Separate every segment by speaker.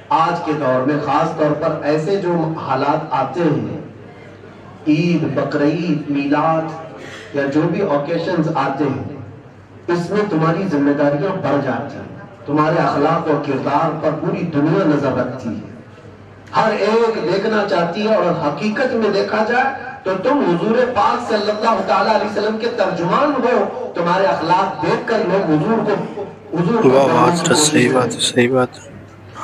Speaker 1: آج کے دور میں خاص طور پر ایسے جو حالات آتے ہیں، عید، بقرعید، میلاد یا جو بھی اوکیشنز آتے ہیں، اس میں تمہاری ذمہ داریاں بڑھ جاتی ہیں، تمہارے اخلاق و کردار پر پوری دنیا نظر رکھتی ہے، ہر ایک دیکھنا چاہتی ہے، اور حقیقت میں دیکھا جائے تو تم حضور پاک صلی اللہ تعالیٰ علیہ وسلم کے ترجمان ہو، تمہارے اخلاق دیکھ کر لوگ حضور کو جاننے کی کوشش کریں۔
Speaker 2: صحیح بات ہے،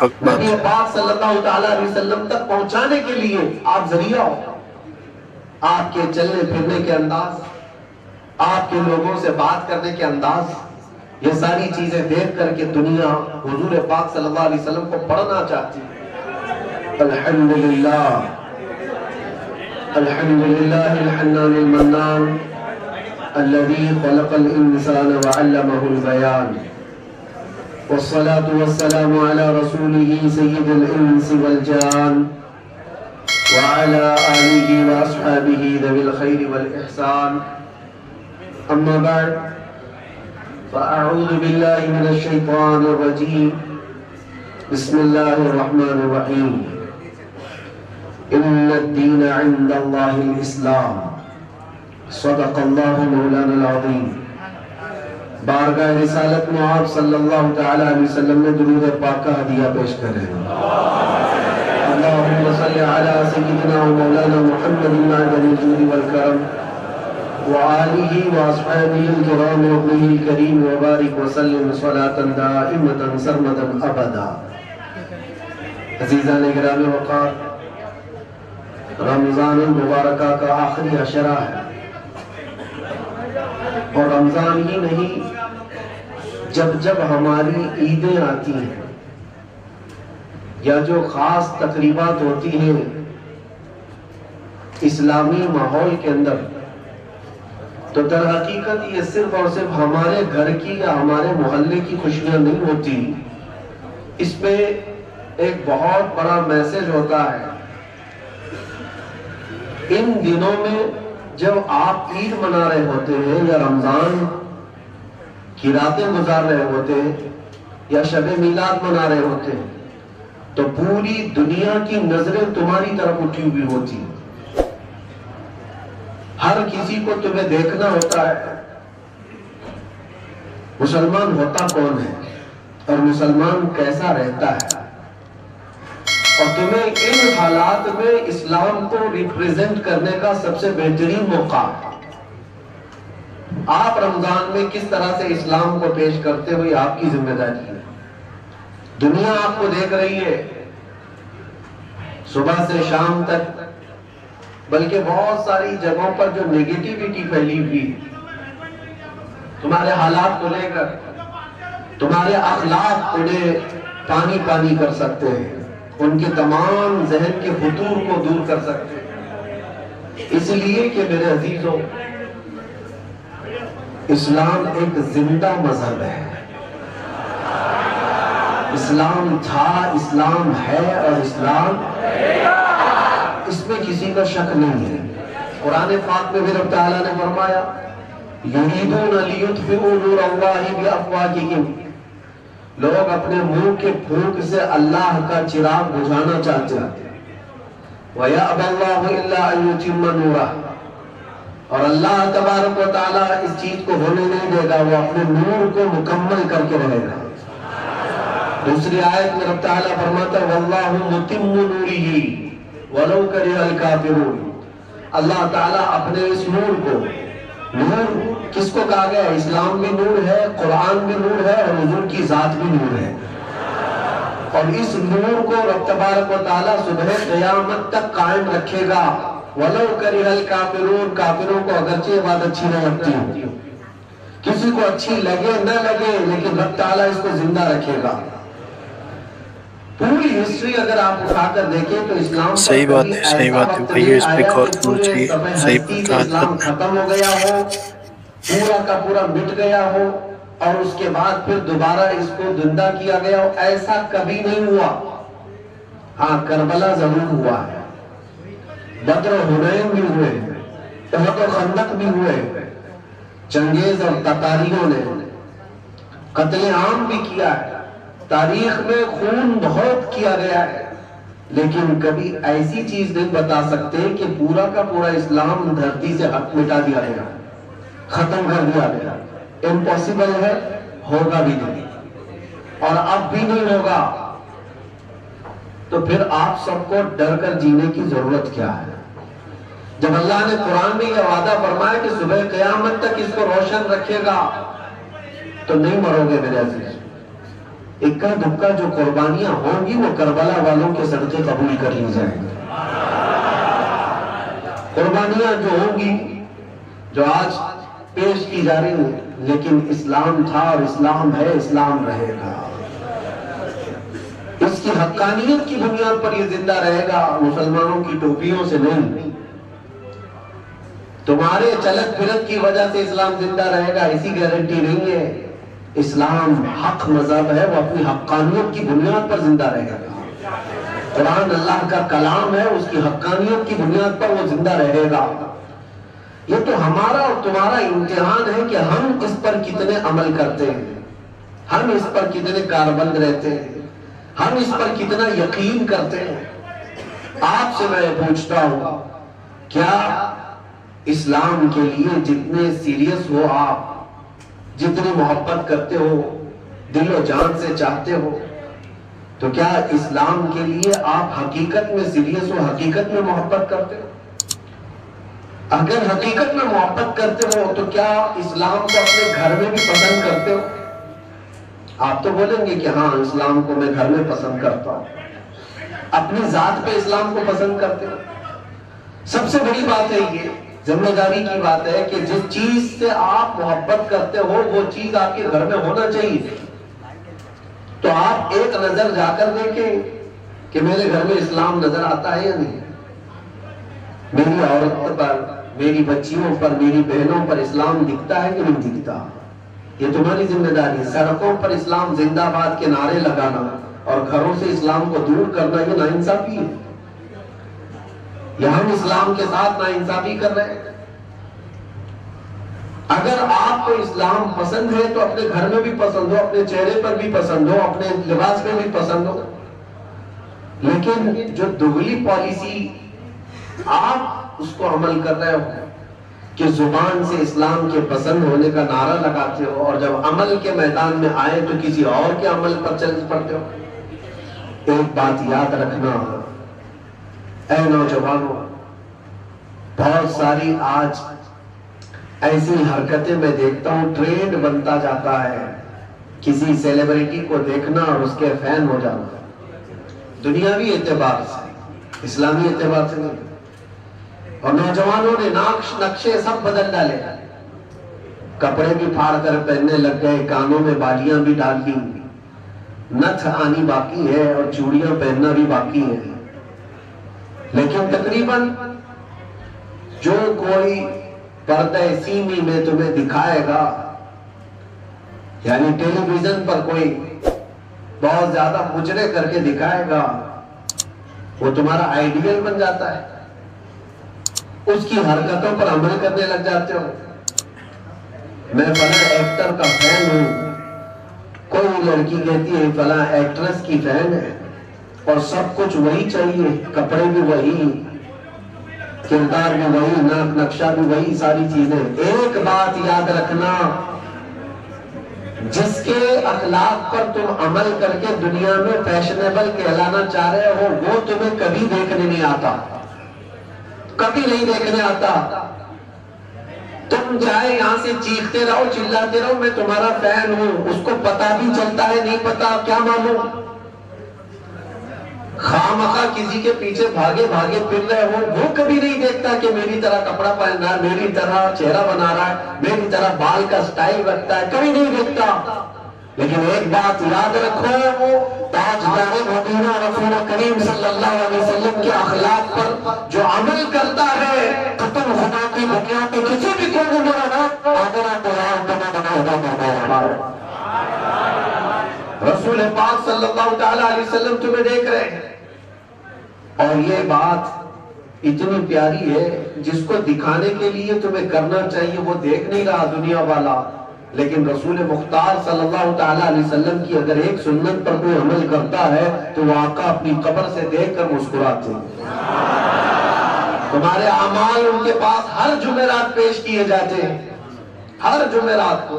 Speaker 2: حق بات
Speaker 1: نبی
Speaker 2: ہے۔
Speaker 1: پاک صلی اللہ تعالیٰ علیہ وسلم تک پہنچانے کے لیے آپ ذریعہ ہو، آپ کے چلنے پھرنے کے انداز، آپ کے لوگوں سے بات کرنے کے انداز، یہ ساری چیزیں دیکھ کر کے دنیا حضور پاک صلی اللہ علیہ وسلم کو پڑھنا چاہتی ہے۔ الحمدللہ الحمدللہ الحنان المنان الذي خلق الانسان وعلمه البيان والصلاة والسلام على رسوله سيد الانس والجان وعلى آله واصحابه ذوي الخير والاحسان، اما بعد فاعوذ بالله من الشيطان الرجيم، بسم الله الرحمن الرحيم، ان الدين عند الله الاسلام، صدق اللہ مولانا العظیم۔ بارگاہ رسالت میں آپ صلی اللہ تعالی علیہ وسلم نے درود پاک کا ہدیہ پیش کریں۔ اللہم صلی علی سیدنا و مولانا محمد معدن الجود والکرم وآلہ واصحابہ الکرام وابنہ الکریم وبارک وسلم صلاة دائمة سرمدا ابدا۔ عزیزان گرامی وقار، رمضان المبارکہ کا آخری عشرہ ہے، اور رمضان ہی نہیں، جب ہماری عیدیں آتی ہیں یا جو خاص تقریبات ہوتی ہیں اسلامی ماحول کے اندر، تو در حقیقت یہ صرف اور صرف ہمارے گھر کی یا ہمارے محلے کی خوشیاں نہیں ہوتی، اس میں ایک بہت بڑا میسج ہوتا ہے۔ ان دنوں میں جب آپ عید منا رہے ہوتے ہیں یا رمضان کی راتیں گزار رہے ہوتے ہیں یا شب میلاد منا رہے ہوتے ہیں، تو پوری دنیا کی نظریں تمہاری طرف اٹھی ہوئی ہوتی ہیں، ہر کسی کو تمہیں دیکھنا ہوتا ہے مسلمان ہوتا کون ہے اور مسلمان کیسا رہتا ہے، اور تمہیں ان حالات میں اسلام کو ریپریزنٹ کرنے کا سب سے بہترین موقع ہے۔ آپ رمضان میں کس طرح سے اسلام کو پیش کرتے ہوئے آپ کی ذمہ داری ہے۔ دنیا آپ کو دیکھ رہی ہے صبح سے شام تک، بلکہ بہت ساری جگہوں پر جو نیگیٹیوٹی پھیلی ہوئی تمہارے حالات کو لے کر، تمہارے اخلاق انہیں پانی پانی کر سکتے ہیں، ان کے تمام ذہن کے فطور کو دور کر سکتے ہیں۔ اس لیے کہ میرے عزیزوں، اسلام ایک زندہ مذہب ہے، اسلام تھا، اسلام ہے، اور اسلام اس میں کسی کا شک نہیں ہے۔ قرآن پاک میں بھی رب تعالیٰ نے فرمایا یریدون لیطفئوا نور اللہ بافواہہم، لوگ اپنے منہ کے پھونک سے اللہ کا چراغ بجھانا چاہتے ہیں، وَيَأْبَى اللَّهُ إِلَّا أَن يُتِمَّ نُورَهُ، اور اللہ تبارک و تعالیٰ اس چیز کو ہونے نہیں دے گا، وہ اپنے نور کو مکمل کر کے رہے گا۔ دوسری آیت میں رب تعالیٰ فرماتا ہے وَاللَّهُ مُتِمُّ نُورِهِ وَلَوْ كَرِهَ الْكَافِرُونَ، اللہ تعالیٰ اپنے اس نور کو، نور کس کو کہا گیا ہے؟ اسلام بھی نور ہے، قرآن بھی نور ہے، اور حضور کی ذات بھی نور ہے، اور اس نور کو رب تبارک و تعالیٰ صبح قیامت تک قائم رکھے گا۔ وَلَوْ كَرِهَ الْكَافِرُونَ، کافروں کو اگرچہ یہ بات اچھی نہ لگتی ہو، کسی کو اچھی لگے نہ لگے، لیکن رب تعالیٰ اس کو زندہ رکھے گا۔ پوری ہسٹری اگر آپ اٹھا کر دیکھیں تو اسلام
Speaker 2: صحیح بات ہے، صحیح بات ہے بھائی، اس پہ غور کرنا چاہیے، صحیح بات ہے۔
Speaker 1: اسلام ختم ہو گیا ہو، پورا کا پورا مٹ گیا ہو، اور اس کے بعد پھر دوبارہ اس کو زندہ کیا گیا ہو، ایسا کبھی نہیں ہوا۔ ہاں، کربلا ضرور ہوا ہے، بدر و حنین بھی ہوئے، احد و خندق بھی ہوئے، چنگیز اور تتاریوں نے قتل عام بھی کیا ہے، تاریخ میں خون بہت کیا گیا ہے، لیکن کبھی ایسی چیز نہیں بتا سکتے کہ پورا کا پورا اسلام دھرتی سے مٹا دیا گیا، ختم کر دیا گیا۔ امپاسبل ہے، ہوگا بھی نہیں اور اب بھی نہیں ہوگا۔ تو پھر آپ سب کو ڈر کر جینے کی ضرورت کیا ہے؟ جب اللہ نے قرآن میں یہ وعدہ فرمایا کہ صبح قیامت تک اس کو روشن رکھے گا تو نہیں مرو گے میرے عزیز۔ اکا دکا جو قربانیاں ہوں گی وہ کربلا والوں کے صدقے قبول کر لی جائیں گی۔ قربانیاں جو ہوں گی، جو آج پیش کی جا رہی ہیں، لیکن اسلام تھا اور اسلام ہے، اسلام رہے گا۔ اس کی حقانیت کی بنیاد پر یہ زندہ رہے گا، مسلمانوں کی ٹوپیوں سے نہیں۔ تمہارے چلت پھرت کی وجہ سے اسلام زندہ رہے گا ایسی گارنٹی نہیں ہے۔ اسلام حق مذہب ہے، وہ اپنی حقانیت کی بنیاد پر زندہ رہے گا۔ قرآن اللہ کا کلام ہے، اس کی حقانیت کی بنیاد پر وہ زندہ رہے گا۔ یہ تو ہمارا اور تمہارا امتحان ہے کہ ہم اس پر کتنے عمل کرتے ہیں، ہم اس پر کتنے کاربند رہتے ہیں، ہم اس پر کتنا یقین کرتے ہیں۔ آپ سے میں پوچھتا ہوں، کیا اسلام کے لیے جتنے سیریس ہو آپ، جتنی محبت کرتے ہو، دل و جان سے چاہتے ہو، تو کیا اسلام کے لیے آپ حقیقت میں سیریس ہو، حقیقت میں محبت کرتے ہو؟ اگر حقیقت میں محبت کرتے ہو تو کیا اسلام کو اپنے گھر میں بھی پسند کرتے ہو؟ آپ تو بولیں گے کہ ہاں اسلام کو میں گھر میں پسند کرتا ہوں، اپنی ذات پہ اسلام کو پسند کرتے ہو۔ سب سے بڑی بات ہے، یہ ذمہ داری کی بات ہے کہ جس چیز سے آپ محبت کرتے ہو وہ چیز آپ کے گھر میں ہونا چاہیے۔ تو آپ ایک نظر جا کر دیکھیں کہ میرے گھر میں اسلام نظر آتا ہے یا نہیں، میری عورت پر، میری بچیوں پر، میری بہنوں پر اسلام دکھتا ہے کہ نہیں دکھتا۔ یہ تمہاری ذمہ داری ہے۔ سڑکوں پر اسلام زندہ باد کے نعرے لگانا اور گھروں سے اسلام کو دور کرنا یہ ناانصافی ہے۔ یا ہم اسلام کے ساتھ ناانصافی کر رہے ہیں؟ اگر آپ کو اسلام پسند ہے تو اپنے گھر میں بھی پسند ہو، اپنے چہرے پر بھی پسند ہو، اپنے لباس میں بھی پسند ہو۔ لیکن جو دگلی پالیسی آپ اس کو عمل کر رہے ہو کہ زبان سے اسلام کے پسند ہونے کا نعرہ لگاتے ہو اور جب عمل کے میدان میں آئے تو کسی اور کے عمل پر چل پڑتے ہو۔ ایک بات یاد رکھنا اے نوجوانوں، بہت ساری آج ایسی حرکتیں میں دیکھتا ہوں، ٹرینڈ بنتا جاتا ہے، کسی سیلیبریٹی کو دیکھنا اور اس کے فین ہو جانا، دنیاوی اعتبار سے، اسلامی اعتبار سے نہیں۔ اور نوجوانوں نے نقشے سب بدل ڈالے، کپڑے بھی پھاڑ کر پہننے لگ گئے، کانوں میں بالیاں بھی ڈال دی، نتھ آنی باقی ہے اور چوڑیاں پہننا بھی باقی ہے۔ لیکن تقریباً جو کوئی پردہ سیمی میں تمہیں دکھائے گا، یعنی ٹیلی ویژن پر کوئی بہت زیادہ مجرے کر کے دکھائے گا، وہ تمہارا آئیڈیل بن جاتا ہے، اس کی حرکتوں پر عمل کرنے لگ جاتے ہو۔ میں فلاں ایکٹر کا فین ہوں، کوئی لڑکی کہتی ہے فلاں ایکٹریس کی فین ہے، اور سب کچھ وہی چاہیے، کپڑے بھی وہی، کردار بھی وہی، نقشہ بھی وہی، ساری چیزیں۔ ایک بات یاد رکھنا، جس کے اخلاق پر تم عمل کر کے دنیا میں فیشنیبل کہلانا چاہ رہے ہو وہ تمہیں کبھی دیکھنے نہیں آتا، کبھی نہیں دیکھنے آتا۔ تم چاہے یہاں سے چیختے رہو، چلاتے رہو میں تمہارا فین ہوں، اس کو پتا بھی چلتا ہے نہیں پتا کیا معلوم، خامخواہ کسی کے پیچھے بھاگے بھاگے پھر رہے ہو، وہ کبھی نہیں دیکھتا کہ میری طرح کپڑا پہن رہا ہے، میری طرح چہرہ بنا رہا ہے، میری طرح بال کا سٹائل رکھتا ہے، کبھی نہیں دیکھتا۔ لیکن ایک بات یاد رکھو، تاجدار مدینہ رسول کریم صلی اللہ علیہ وسلم کے اخلاق پر جو عمل کرتا ہے، قسم خدا کی دنیا میں کسی بھی کو نہیں ملا رسول پاک صلی اللہ تعالی علیہ وسلم تمہیں دیکھ رہے ہیں۔ اور یہ بات اتنی پیاری ہے، جس کو دکھانے کے لیے تمہیں کرنا چاہیے وہ دیکھ نہیں رہا دنیا والا، لیکن رسول مختار صلی اللہ تعالیٰ علیہ وسلم کی اگر ایک سنت پر کوئی عمل کرتا ہے تو وہ آقا اپنی قبر سے دیکھ کر مسکراتے ہیں۔ تمہارے اعمال ان کے پاس ہر جمعرات پیش کیے جاتے ہیں، ہر جمعرات کو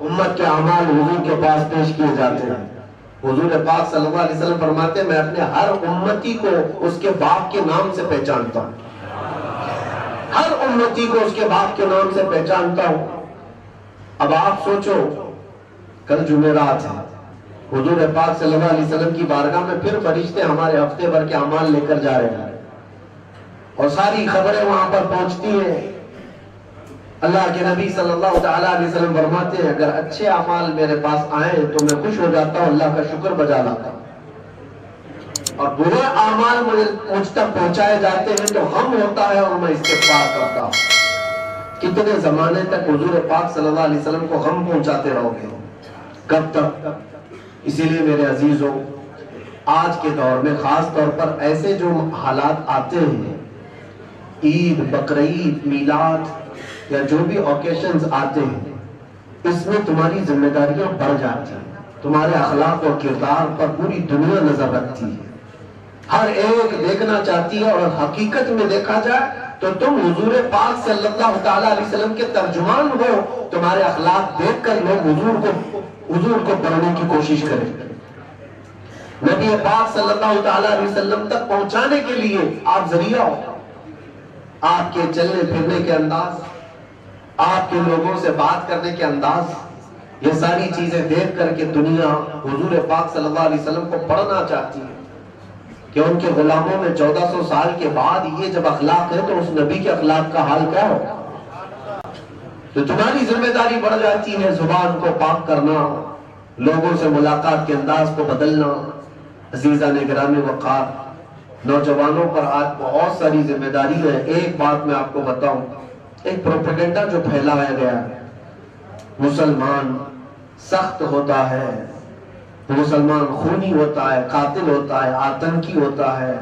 Speaker 1: امت کے اعمال حضور کے پاس پیش کیے جاتے ہیں۔ حضور پاک صلی اللہ علیہ وسلم فرماتے ہیں میں اپنے ہر امتی کو اس کے باپ کے نام سے پہچانتا ہوں، ہر امتی کو اس کے باپ کے نام سے پہچانتا ہوں۔ اب آپ سوچو کل جمعرات ہے، حضور پاک صلی اللہ علیہ وسلم کی بارگاہ میں پھر فرشتے ہمارے ہفتے بھر کے اعمال لے کر جا رہے ہیں اور ساری خبریں وہاں پر پہنچتی ہیں۔ اللہ کے نبی صلی اللہ تعالیٰ علیہ وسلم فرماتے ہیں اگر اچھے اعمال میرے پاس آئیں تو میں خوش ہو جاتا ہوں، اللہ کا شکر بجا لاتا ہوں، اور برے اعمال مجھ تک پہنچائے جاتے ہیں تو غم ہوتا ہے اور میں استغفار کرتا ہوں۔ کتنے زمانے تک حضور پاک صلی اللہ علیہ وسلم کو غم پہنچاتے رہو گے؟ کب تک؟ اسی لیے میرے عزیزوں، آج کے دور میں خاص طور پر ایسے جو حالات آتے ہیں، عید، بقرعید، میلاد یا جو بھی اوکیشنز آتے ہیں، اس میں تمہاری ذمہ داریاں بڑھ جاتی ہیں، تمہارے اخلاق اور کردار پر پوری دنیا نظر رکھتی ہے، ہر ایک دیکھنا چاہتی ہے، اور حقیقت میں دیکھا جائے تو تم حضور پاک صلی اللہ تعالیٰ علیہ وسلم کے ترجمان ہو، تمہارے اخلاق دیکھ کر لوگ حضور کو پڑھنے کی کوشش کریں۔ نبی پاک صلی اللہ تعالیٰ علیہ وسلم تک پہنچانے کے لیے آپ ذریعہ ہو، آپ کے چلنے پھرنے کے انداز، آپ کے لوگوں سے بات کرنے کے انداز، یہ ساری چیزیں دیکھ کر کے دنیا حضور پاک صلی اللہ علیہ وسلم کو پڑھنا چاہتی ہے کہ ان کے غلاموں میں 1400 سال کے بعد یہ جب اخلاق ہے تو اس نبی کے اخلاق کا حال کیا ہو؟ تو تمہاری ذمہ داری بڑھ جاتی ہے زبان کو پاک کرنا، لوگوں سے ملاقات کے انداز کو بدلنا۔ عزیزان گرامی وقار، نوجوانوں پر آج بہت ساری ذمہ داری ہے۔ ایک بات میں آپ کو بتاؤں، ایک پروپیگنڈا جو پھیلایا گیا ہے، مسلمان سخت ہوتا ہے، مسلمان خونی ہوتا ہے، قاتل ہوتا ہے، آتنکی ہوتا ہے،